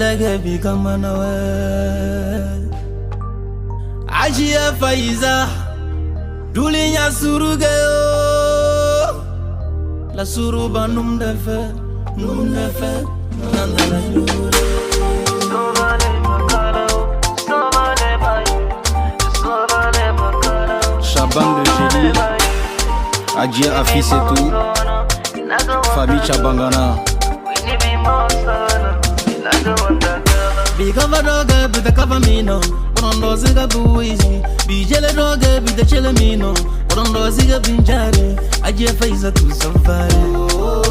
Like become an Ajia Faiza Dulinya Surugeo La Suruba Num de Fe Chaban de Génie Ajia Afis et tout Famille Chabangana Big of a dog with the cover me no, but on those a boo easy. Be jelly dog with the chelamino, but on those a binjari. I just face a to somebody.